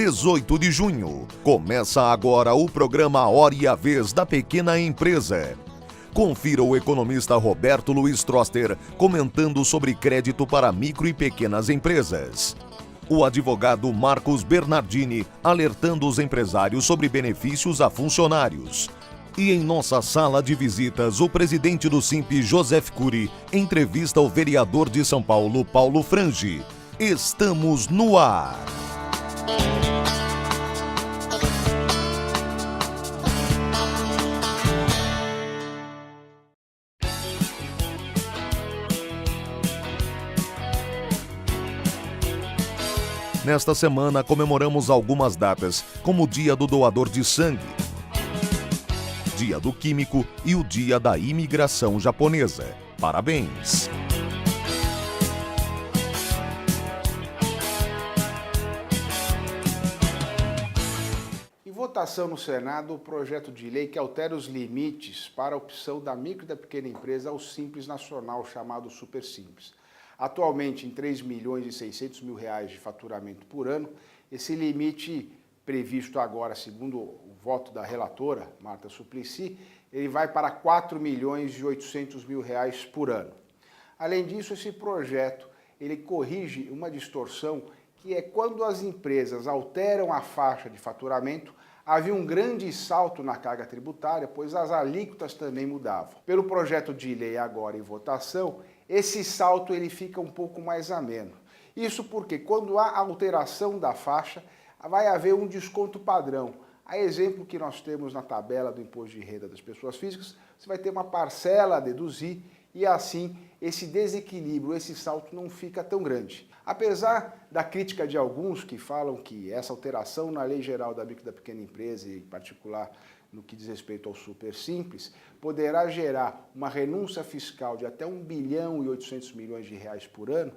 18 de junho. Começa agora o programa Hora e a Vez da Pequena Empresa. Confira o economista Roberto Luiz Troster comentando sobre crédito para micro e pequenas empresas. O advogado Marcos Bernardini alertando os empresários sobre benefícios a funcionários. E em nossa sala de visitas, o presidente do Simp, Joseph Cury, entrevista o vereador de São Paulo, Paulo Frange. Estamos no ar. Nesta semana comemoramos algumas datas, como o Dia do Doador de Sangue, Dia do Químico e o Dia da Imigração Japonesa. Parabéns! Em votação no Senado, o projeto de lei que altera os limites para a opção da micro e da pequena empresa ao Simples Nacional, chamado Super Simples. Atualmente, em R$ 3.600.000 de faturamento por ano, esse limite previsto agora, segundo o voto da relatora, Marta Suplicy, ele vai para R$ 4.800.000 por ano. Além disso, esse projeto ele corrige uma distorção que é quando as empresas alteram a faixa de faturamento, havia um grande salto na carga tributária, pois as alíquotas também mudavam. Pelo projeto de lei agora em votação, esse salto ele fica um pouco mais ameno. Isso porque quando há alteração da faixa, vai haver um desconto padrão. A exemplo que nós temos na tabela do imposto de renda das pessoas físicas, você vai ter uma parcela a deduzir e assim esse desequilíbrio, esse salto não fica tão grande. Apesar da crítica de alguns que falam que essa alteração na Lei Geral da Micro e da Pequena Empresa, em particular no que diz respeito ao Super Simples, poderá gerar uma renúncia fiscal de até R$ 1.800.000.000 por ano,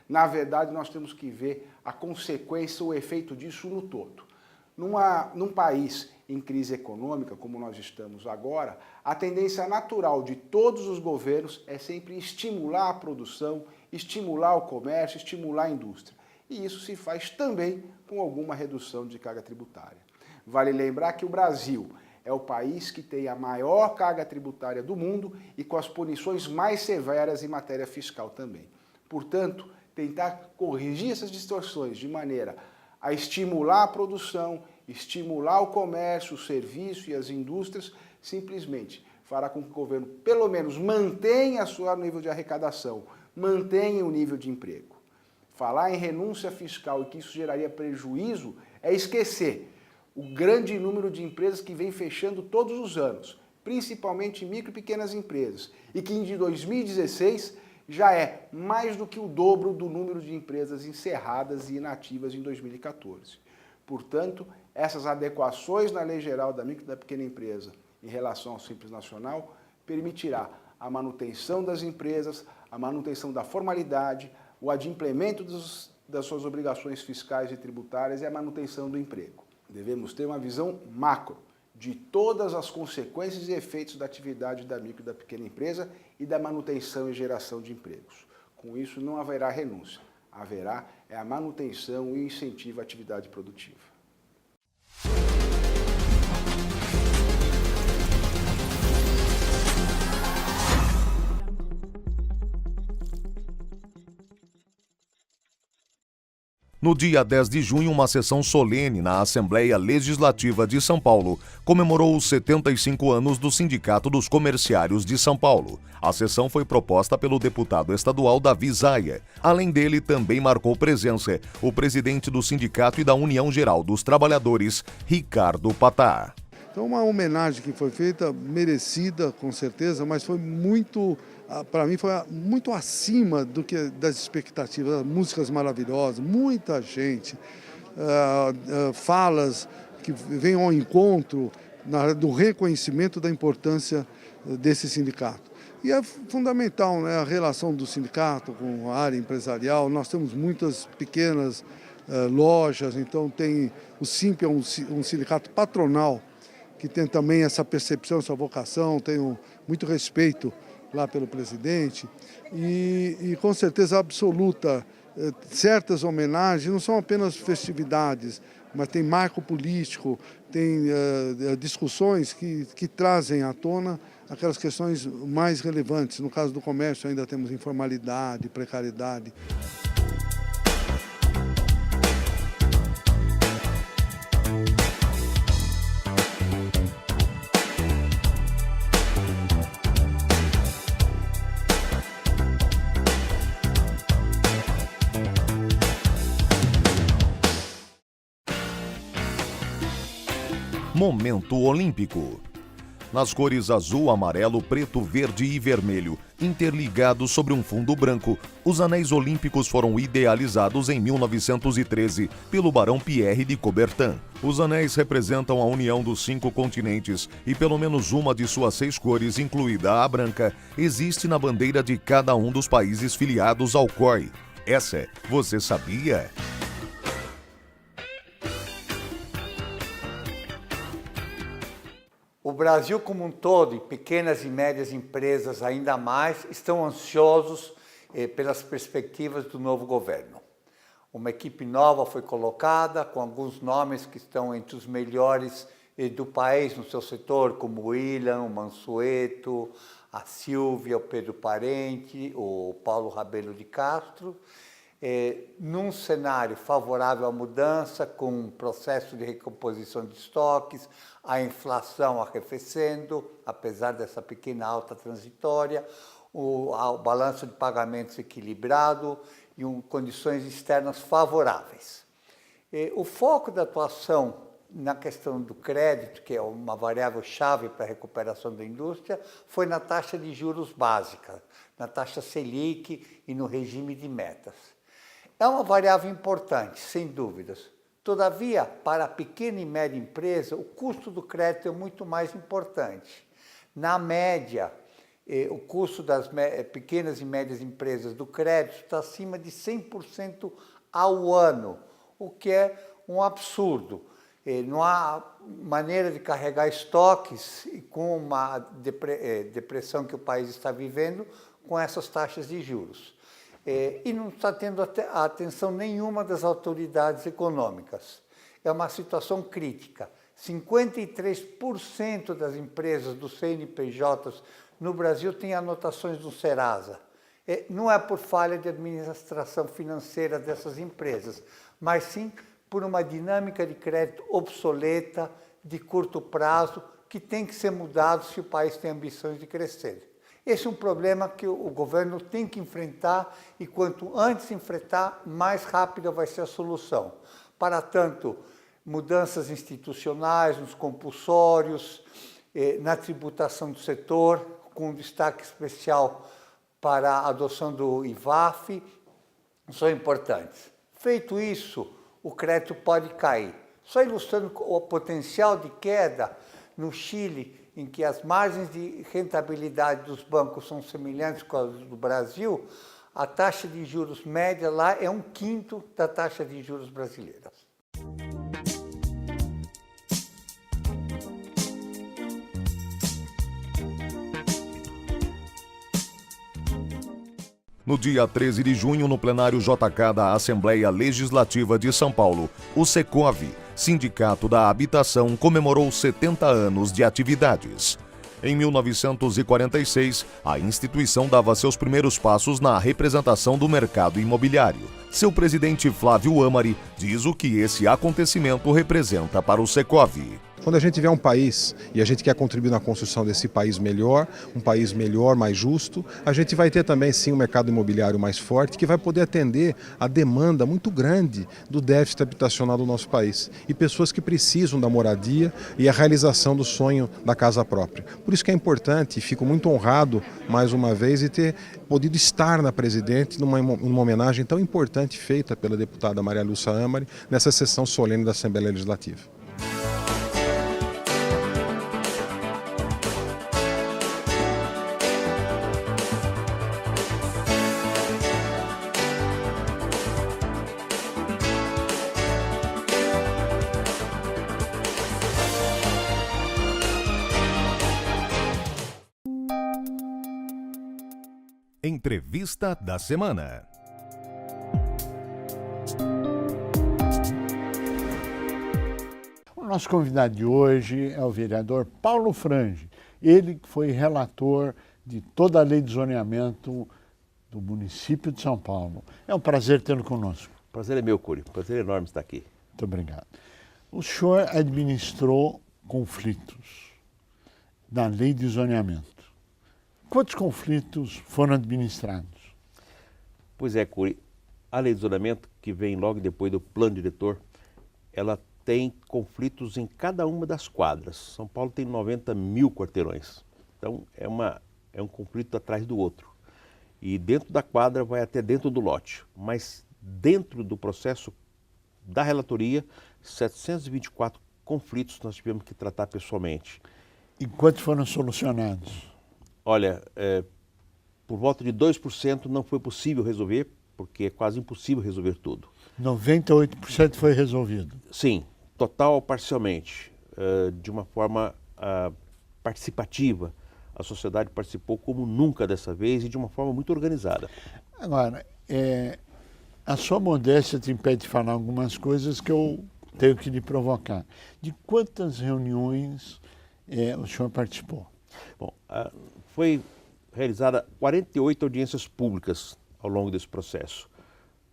na verdade nós temos que ver a consequência, o efeito disso no todo. Num país em crise econômica, como nós estamos agora, a tendência natural de todos os governos é sempre estimular a produção, estimular o comércio, estimular a indústria. E isso se faz também com alguma redução de carga tributária. Vale lembrar que o Brasil é o país que tem a maior carga tributária do mundo e com as punições mais severas em matéria fiscal também. Portanto, tentar corrigir essas distorções de maneira a estimular a produção, estimular o comércio, o serviço e as indústrias, simplesmente fará com que o governo, pelo menos, mantenha o seu nível de arrecadação, mantenha o nível de emprego. Falar em renúncia fiscal e que isso geraria prejuízo é esquecer o grande número de empresas que vem fechando todos os anos, principalmente micro e pequenas empresas, e que em 2016 já é mais do que o dobro do número de empresas encerradas e inativas em 2014. Portanto, essas adequações na Lei Geral da Micro e da Pequena Empresa em relação ao Simples Nacional permitirá a manutenção das empresas, a manutenção da formalidade, o adimplemento das suas obrigações fiscais e tributárias e a manutenção do emprego. Devemos ter uma visão macro de todas as consequências e efeitos da atividade da micro e da pequena empresa e da manutenção e geração de empregos. Com isso, não haverá renúncia. Haverá a manutenção e incentivo à atividade produtiva. No dia 10 de junho, uma sessão solene na Assembleia Legislativa de São Paulo comemorou os 75 anos do Sindicato dos Comerciários de São Paulo. A sessão foi proposta pelo deputado estadual Davi Zaia. Além dele, também marcou presença o presidente do Sindicato e da União Geral dos Trabalhadores, Ricardo Patá. Então, uma homenagem que foi feita, merecida, com certeza, mas foi muito, para mim, foi muito acima do que das expectativas. Músicas maravilhosas, muita gente, falas que vêm ao encontro do reconhecimento da importância desse sindicato. E é fundamental, né, a relação do sindicato com a área empresarial. Nós temos muitas pequenas lojas, então tem o Simp é um sindicato patronal, que tem também essa percepção, essa vocação, tenho muito respeito lá pelo presidente e com certeza absoluta, certas homenagens não são apenas festividades, mas tem marco político, tem discussões que trazem à tona aquelas questões mais relevantes. No caso do comércio, ainda temos informalidade, precariedade. Momento Olímpico. Nas cores azul, amarelo, preto, verde e vermelho, interligados sobre um fundo branco, os anéis olímpicos foram idealizados em 1913 pelo barão Pierre de Coubertin. Os anéis representam a união dos 5 continentes e pelo menos uma de suas 6 cores, incluída a branca, existe na bandeira de cada um dos países filiados ao COI. Essa, você sabia? O Brasil como um todo, e pequenas e médias empresas ainda mais, estão ansiosos pelas perspectivas do novo governo. Uma equipe nova foi colocada, com alguns nomes que estão entre os melhores do país no seu setor, como o William, o Mansueto, a Silvia, o Pedro Parente, o Paulo Rabelo de Castro, num cenário favorável à mudança, com um processo de recomposição de estoques, a inflação arrefecendo, apesar dessa pequena alta transitória, o balanço de pagamentos equilibrado e condições externas favoráveis. O foco da atuação na questão do crédito, que é uma variável-chave para a recuperação da indústria, foi na taxa de juros básica, na taxa Selic e no regime de metas. É uma variável importante, sem dúvidas. Todavia, para a pequena e média empresa, o custo do crédito é muito mais importante. Na média, o custo das pequenas e médias empresas do crédito está acima de 100% ao ano, o que é um absurdo. Não há maneira de carregar estoques com uma depressão que o país está vivendo com essas taxas de juros. E não está tendo atenção nenhuma das autoridades econômicas. É uma situação crítica. 53% das empresas dos CNPJs no Brasil têm anotações do Serasa. Não é por falha de administração financeira dessas empresas, mas sim por uma dinâmica de crédito obsoleta, de curto prazo, que tem que ser mudado se o país tem ambições de crescer. Esse é um problema que o governo tem que enfrentar e quanto antes enfrentar, mais rápida vai ser a solução. Para tanto, mudanças institucionais, nos compulsórios, na tributação do setor, com destaque especial para a adoção do IVAF, são importantes. Feito isso, o crédito pode cair. Só ilustrando o potencial de queda no Chile, em que as margens de rentabilidade dos bancos são semelhantes com as do Brasil, a taxa de juros média lá é 1/5 da taxa de juros brasileira. No dia 13 de junho, no plenário JK da Assembleia Legislativa de São Paulo, o Secov, Sindicato da Habitação, comemorou 70 anos de atividades. Em 1946, a instituição dava seus primeiros passos na representação do mercado imobiliário. Seu presidente Flávio Amari diz o que esse acontecimento representa para o Secov. Quando a gente tiver um país e a gente quer contribuir na construção desse país melhor, um país melhor, mais justo, a gente vai ter também sim um mercado imobiliário mais forte que vai poder atender a demanda muito grande do déficit habitacional do nosso país e pessoas que precisam da moradia e a realização do sonho da casa própria. Por isso que é importante e fico muito honrado mais uma vez de ter podido estar na presidente numa homenagem tão importante feita pela deputada Maria Lúcia Amari nessa sessão solene da Assembleia Legislativa. Entrevista da semana. nosso convidado de hoje é o vereador Paulo Frange, ele que foi relator de toda a lei de zoneamento do município de São Paulo. É um prazer tê-lo conosco. Prazer é meu, Cury. Prazer enorme estar aqui. Muito obrigado. O senhor administrou conflitos na lei de zoneamento. Quantos conflitos foram administrados? Pois é, Cury. A lei de zoneamento, que vem logo depois do plano diretor, ela tem conflitos em cada uma das quadras. São Paulo tem 90 mil quarteirões. Então, é um conflito atrás do outro. E dentro da quadra vai até dentro do lote. Mas dentro do processo da relatoria, 724 conflitos nós tivemos que tratar pessoalmente. E quantos foram solucionados? Olha, por volta de 2% não foi possível resolver, porque é quase impossível resolver tudo. 98% foi resolvido? Sim, total ou parcialmente, de uma forma participativa. A sociedade participou como nunca dessa vez e de uma forma muito organizada. Agora, a sua modéstia te impede de falar algumas coisas que eu tenho que lhe provocar. De quantas reuniões o senhor participou? Bom, foi realizada 48 audiências públicas ao longo desse processo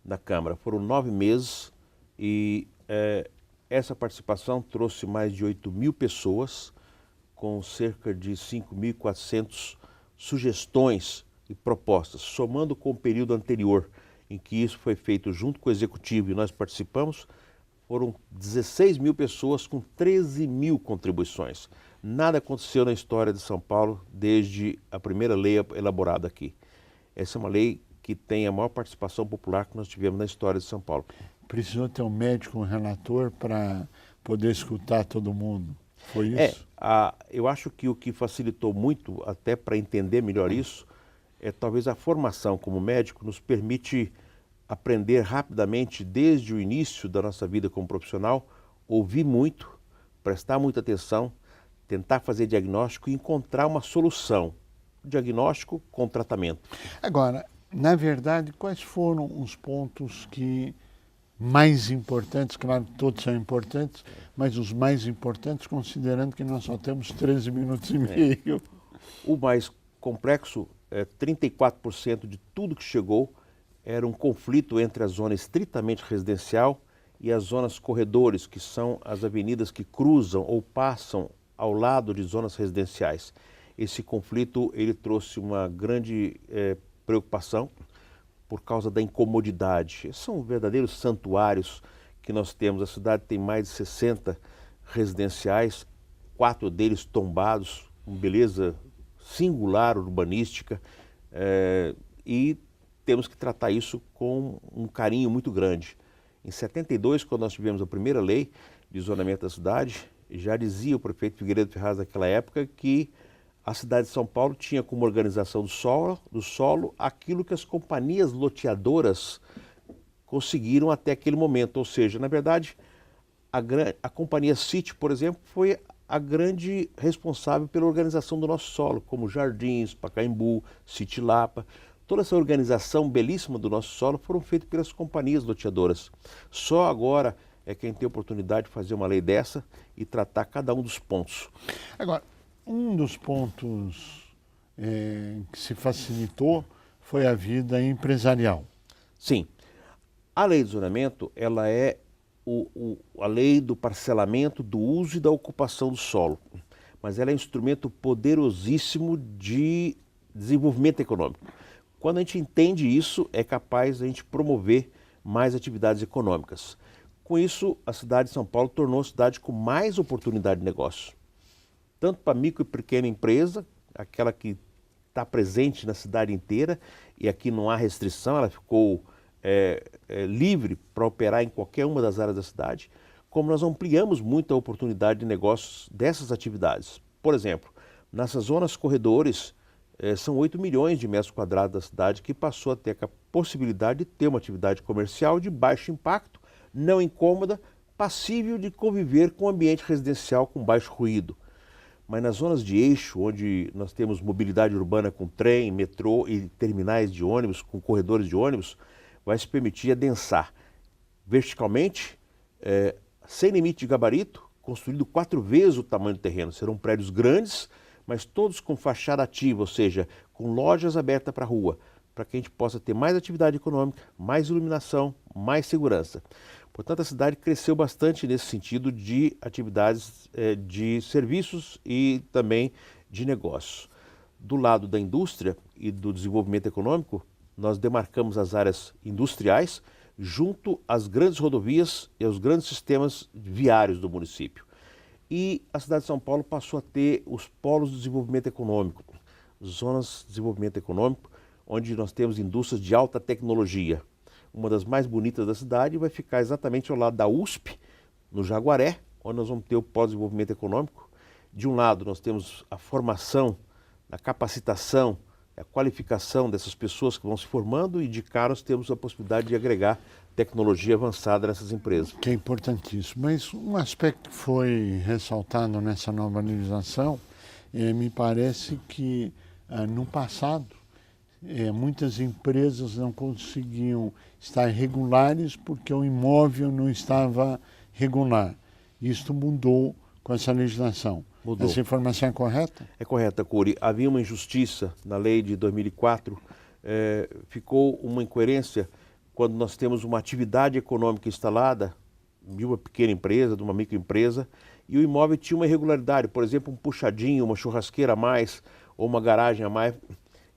na Câmara. Foram 9 meses e essa participação trouxe mais de 8 mil pessoas, com cerca de 5.400 sugestões e propostas, somando com o período anterior, em que isso foi feito junto com o Executivo e nós participamos, foram 16 mil pessoas com 13 mil contribuições. Nada aconteceu na história de São Paulo desde a primeira lei elaborada aqui. Essa é uma lei que tem a maior participação popular que nós tivemos na história de São Paulo. Precisou ter um médico, um relator, para poder escutar todo mundo? Foi isso? Eu acho que o que facilitou muito, até para entender melhor isso, é talvez a formação como médico nos permite aprender rapidamente, desde o início da nossa vida como profissional, ouvir muito, prestar muita atenção, tentar fazer diagnóstico e encontrar uma solução. Diagnóstico com tratamento. Agora, na verdade, quais foram os pontos mais importantes? Claro, todos são importantes, mas os mais importantes, considerando que nós só temos 13 minutos e meio. O mais complexo, 34% de tudo que chegou era um conflito entre a zona estritamente residencial e as zonas corredores, que são as avenidas que cruzam ou passam ao lado de zonas residenciais. Esse conflito ele trouxe uma grande preocupação por causa da incomodidade. São verdadeiros santuários que nós temos. A cidade tem mais de 60 residenciais, 4 deles tombados, com beleza singular urbanística, e temos que tratar isso com um carinho muito grande. Em 72, quando nós tivemos a primeira lei de zonamento da cidade, já dizia o prefeito Figueiredo Ferraz naquela época que a cidade de São Paulo tinha como organização do solo aquilo que as companhias loteadoras conseguiram até aquele momento. Ou seja, na verdade, a companhia City, por exemplo, foi a grande responsável pela organização do nosso solo, como Jardins, Pacaembu, City Lapa. Toda essa organização belíssima do nosso solo foram feitas pelas companhias loteadoras. Só agora é quem tem a oportunidade de fazer uma lei dessa e tratar cada um dos pontos. Agora, um dos pontos que se facilitou foi a vida empresarial. Sim. A lei de zonamento, ela é a lei do parcelamento, do uso e da ocupação do solo. Mas ela é um instrumento poderosíssimo de desenvolvimento econômico. Quando a gente entende isso, é capaz de a gente promover mais atividades econômicas. Com isso, a cidade de São Paulo tornou a cidade com mais oportunidade de negócio. Tanto para micro e pequena empresa, aquela que está presente na cidade inteira, e aqui não há restrição, ela ficou livre para operar em qualquer uma das áreas da cidade, como nós ampliamos muito a oportunidade de negócios dessas atividades. Por exemplo, nessas zonas corredores, são 8 milhões de metros quadrados da cidade que passou a ter a possibilidade de ter uma atividade comercial de baixo impacto, não incômoda, passível de conviver com o ambiente residencial com baixo ruído. Mas nas zonas de eixo, onde nós temos mobilidade urbana com trem, metrô e terminais de ônibus, com corredores de ônibus, vai se permitir adensar verticalmente, sem limite de gabarito, construído 4 vezes o tamanho do terreno. Serão prédios grandes, mas todos com fachada ativa, ou seja, com lojas abertas para a rua, para que a gente possa ter mais atividade econômica, mais iluminação, mais segurança. Portanto, a cidade cresceu bastante nesse sentido de atividades de serviços e também de negócios. Do lado da indústria e do desenvolvimento econômico, nós demarcamos as áreas industriais junto às grandes rodovias e aos grandes sistemas viários do município. E a cidade de São Paulo passou a ter os polos de desenvolvimento econômico, zonas de desenvolvimento econômico, onde nós temos indústrias de alta tecnologia. Uma das mais bonitas da cidade vai ficar exatamente ao lado da USP, no Jaguaré, onde nós vamos ter o polo de desenvolvimento econômico. De um lado, nós temos a formação, a capacitação, a qualificação dessas pessoas que vão se formando, e de cá nós temos a possibilidade de agregar tecnologia avançada nessas empresas. Que é importantíssimo. Mas um aspecto que foi ressaltado nessa nova legislação, me parece que no passado muitas empresas não conseguiam estar regulares porque o imóvel não estava regular. Isto mudou com essa legislação. Mudou. Essa informação é correta? É correta, Cury. Havia uma injustiça na lei de 2004, ficou uma incoerência quando nós temos uma atividade econômica instalada de uma pequena empresa, de uma microempresa, e o imóvel tinha uma irregularidade, por exemplo, um puxadinho, uma churrasqueira a mais, ou uma garagem a mais,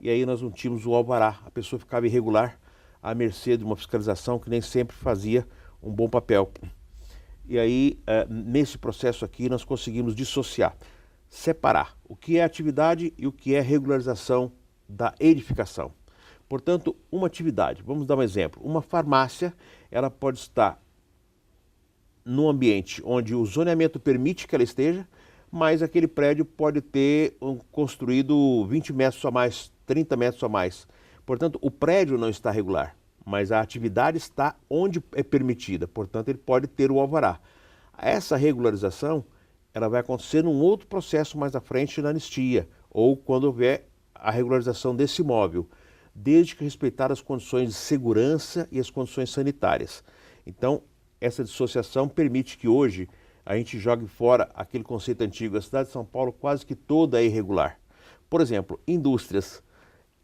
e aí nós não tínhamos o alvará. A pessoa ficava irregular, à mercê de uma fiscalização que nem sempre fazia um bom papel. E aí, nesse processo aqui, nós conseguimos dissociar, separar o que é atividade e o que é regularização da edificação. Portanto, uma atividade, vamos dar um exemplo, uma farmácia, ela pode estar num ambiente onde o zoneamento permite que ela esteja, mas aquele prédio pode ter construído 20 metros a mais, 30 metros a mais. Portanto, o prédio não está regular, mas a atividade está onde é permitida, portanto ele pode ter o alvará. Essa regularização, ela vai acontecer num outro processo mais à frente na anistia, ou quando houver a regularização desse imóvel, desde que respeitar as condições de segurança e as condições sanitárias. Então, essa dissociação permite que hoje a gente jogue fora aquele conceito antigo. A cidade de São Paulo quase que toda é irregular. Por exemplo, indústrias.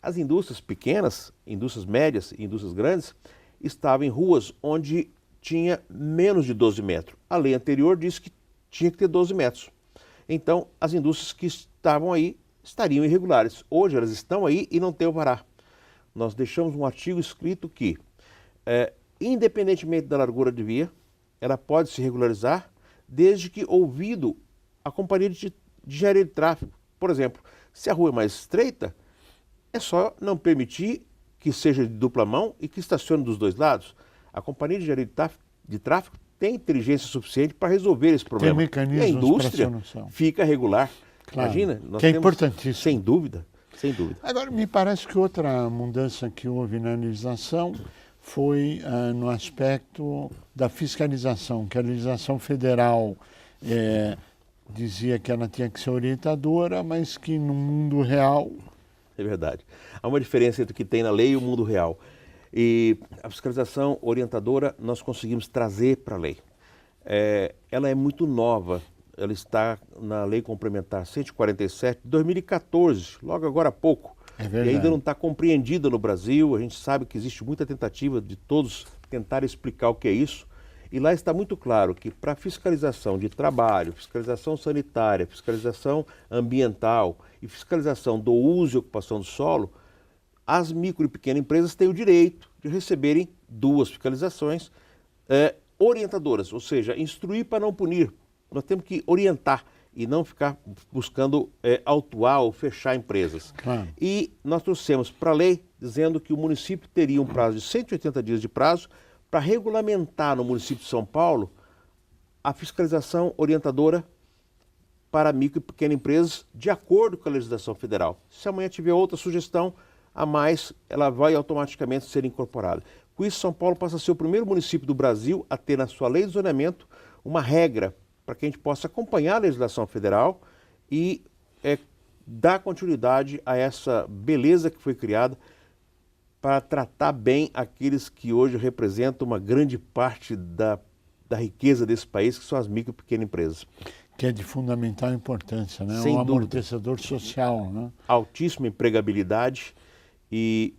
As indústrias pequenas, indústrias médias e indústrias grandes, estavam em ruas onde tinha menos de 12 metros. A lei anterior disse que tinha que ter 12 metros. Então, as indústrias que estavam aí estariam irregulares. Hoje elas estão aí e não têm alvará. Nós deixamos um artigo escrito que, independentemente da largura de via, ela pode se regularizar desde que ouvido a companhia de engenharia de tráfego. Por exemplo, se a rua é mais estreita, é só não permitir que seja de dupla mão e que estacione dos dois lados. A companhia de engenharia de tráfego tem inteligência suficiente para resolver esse problema. Tem mecanismos. E a indústria para solução. fica regular. Claro. Imagina, nós que é temos, importantíssimo. sem dúvida, sem dúvida. Agora, me parece que outra mudança que houve na legislação foi no aspecto da fiscalização, que a legislação federal dizia que ela tinha que ser orientadora, mas que no mundo real... É verdade. Há uma diferença entre o que tem na lei e o mundo real. E a fiscalização orientadora nós conseguimos trazer para a lei. Ela é muito nova, ela está na Lei Complementar 147 de 2014, logo agora há pouco. E ainda não está compreendida no Brasil. A gente sabe que existe muita tentativa de todos tentar explicar o que é isso. E lá está muito claro que para fiscalização de trabalho, fiscalização sanitária, fiscalização ambiental e fiscalização do uso e ocupação do solo, as micro e pequenas empresas têm o direito de receberem 2 fiscalizações orientadoras, ou seja, instruir para não punir. Nós temos que orientar e não ficar buscando autuar ou fechar empresas. Claro. E nós trouxemos para a lei dizendo que o município teria um prazo de 180 dias de prazo para regulamentar no município de São Paulo a fiscalização orientadora para micro e pequenas empresas de acordo com a legislação federal. Se amanhã tiver outra sugestão a mais, ela vai automaticamente ser incorporada. Com isso, São Paulo passa a ser o primeiro município do Brasil a ter na sua lei de zoneamento uma regra para que a gente possa acompanhar a legislação federal e dar continuidade a essa beleza que foi criada para tratar bem aqueles que hoje representam uma grande parte da riqueza desse país, que são as micro e pequenas empresas. Que é de fundamental importância, né? Sem um dúvida. amortecedor social, né? Altíssima empregabilidade e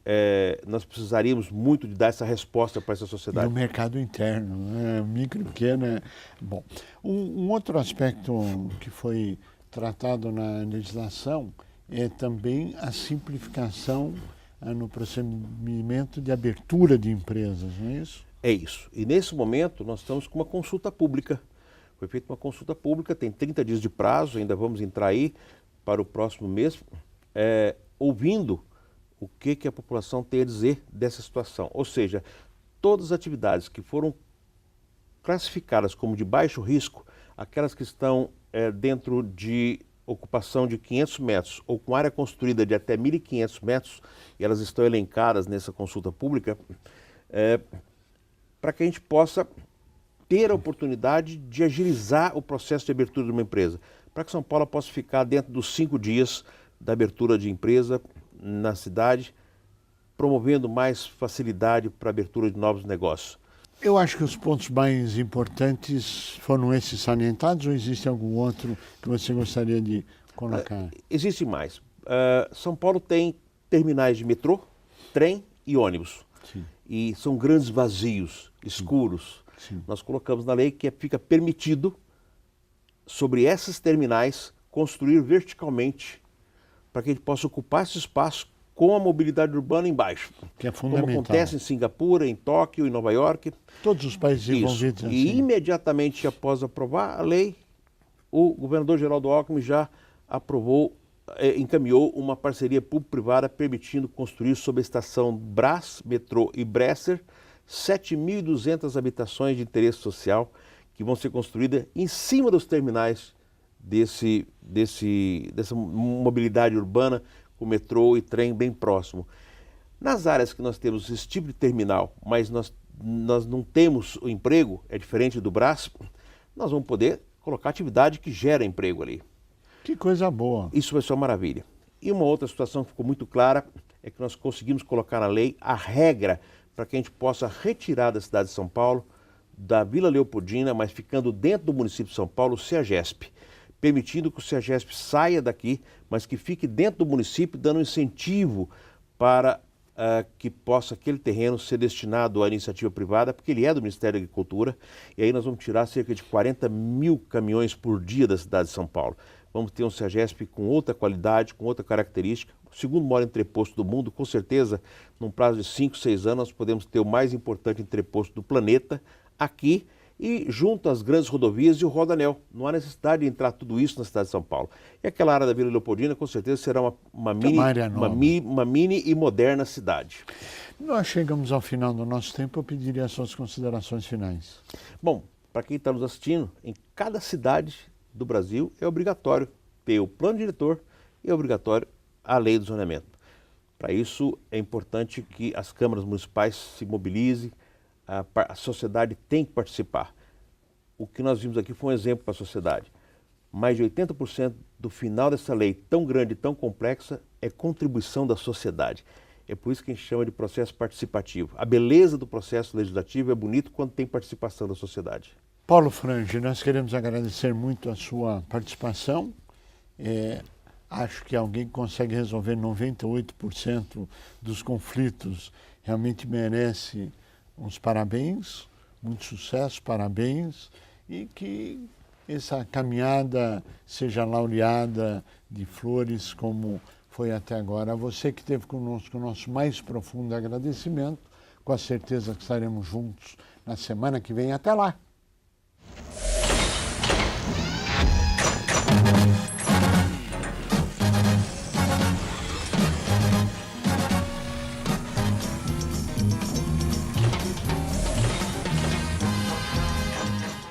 nós precisaríamos muito de dar essa resposta para essa E sociedade. o mercado interno, né? Micro e pequena. Bom, um outro aspecto que foi tratado na legislação é também a simplificação no procedimento de abertura de empresas, não é isso? É isso. E nesse momento nós estamos com uma consulta pública. Foi feita uma consulta pública, tem 30 dias de prazo, ainda vamos entrar aí para o próximo mês, ouvindo o que a população tem a dizer dessa situação. Ou seja, todas as atividades que foram classificadas como de baixo risco, aquelas que estão dentro de ocupação de 500 metros ou com área construída de até 1.500 metros, e elas estão elencadas nessa consulta pública, para que a gente possa ter a oportunidade de agilizar o processo de abertura de uma empresa, para que São Paulo possa ficar dentro dos 5 dias da abertura de empresa na cidade, promovendo mais facilidade para a abertura de novos negócios. Eu acho que os pontos mais importantes foram esses salientados ou existe algum outro que você gostaria de colocar? Existe mais. São Paulo tem terminais de metrô, trem e ônibus. Sim. E são grandes vazios, escuros. Sim. Nós colocamos na lei que fica permitido, sobre esses terminais, construir verticalmente, para que a gente possa ocupar esse espaço com a mobilidade urbana embaixo. Que é fundamental. Como acontece em Singapura, em Tóquio, em Nova York. Todos os países envolvidos assim. E imediatamente após aprovar a lei, o governador Geraldo Alckmin já encaminhou uma parceria público-privada permitindo construir sob a estação Brás, metrô e Bresser 7.200 habitações de interesse social que vão ser construídas em cima dos terminais dessa mobilidade urbana com metrô e trem bem próximo. Nas áreas que nós temos esse tipo de terminal, mas nós não temos o emprego, é diferente do Brás, nós vamos poder colocar atividade que gera emprego ali. Que coisa boa. Isso vai ser uma maravilha. E uma outra situação que ficou muito clara é que nós conseguimos colocar na lei a regra para que a gente possa retirar da cidade de São Paulo, da Vila Leopoldina, mas ficando dentro do município de São Paulo, o CEAGESP, permitindo que o CEAGESP saia daqui, mas que fique dentro do município, dando incentivo para que possa aquele terreno ser destinado à iniciativa privada, porque ele é do Ministério da Agricultura, e aí nós vamos tirar cerca de 40 mil caminhões por dia da cidade de São Paulo. Vamos ter um CEAGESP com outra qualidade, com outra característica. O segundo maior entreposto do mundo, com certeza, num prazo de 5, 6 anos, nós podemos ter o mais importante entreposto do planeta aqui e junto às grandes rodovias e o Rodoanel. Não há necessidade de entrar tudo isso na cidade de São Paulo. E aquela área da Vila Leopoldina, com certeza, será uma mini e moderna cidade. Nós chegamos ao final do nosso tempo, eu pediria as suas considerações finais. Bom, para quem está nos assistindo, em cada cidade do Brasil é obrigatório ter o plano diretor e é obrigatório a lei do zoneamento. Para isso é importante que as câmaras municipais se mobilizem, a sociedade tem que participar. O que nós vimos aqui foi um exemplo para a sociedade. Mais de 80% do final dessa lei tão grande e tão complexa é contribuição da sociedade. É por isso que a gente chama de processo participativo. A beleza do processo legislativo é bonito quando tem participação da sociedade. Paulo Frange, nós queremos agradecer muito a sua participação. Acho que alguém que consegue resolver 98% dos conflitos realmente merece uns parabéns, muito sucesso, parabéns, e que essa caminhada seja laureada de flores como foi até agora. A você que esteve conosco, o nosso mais profundo agradecimento, com a certeza que estaremos juntos na semana que vem. Até lá!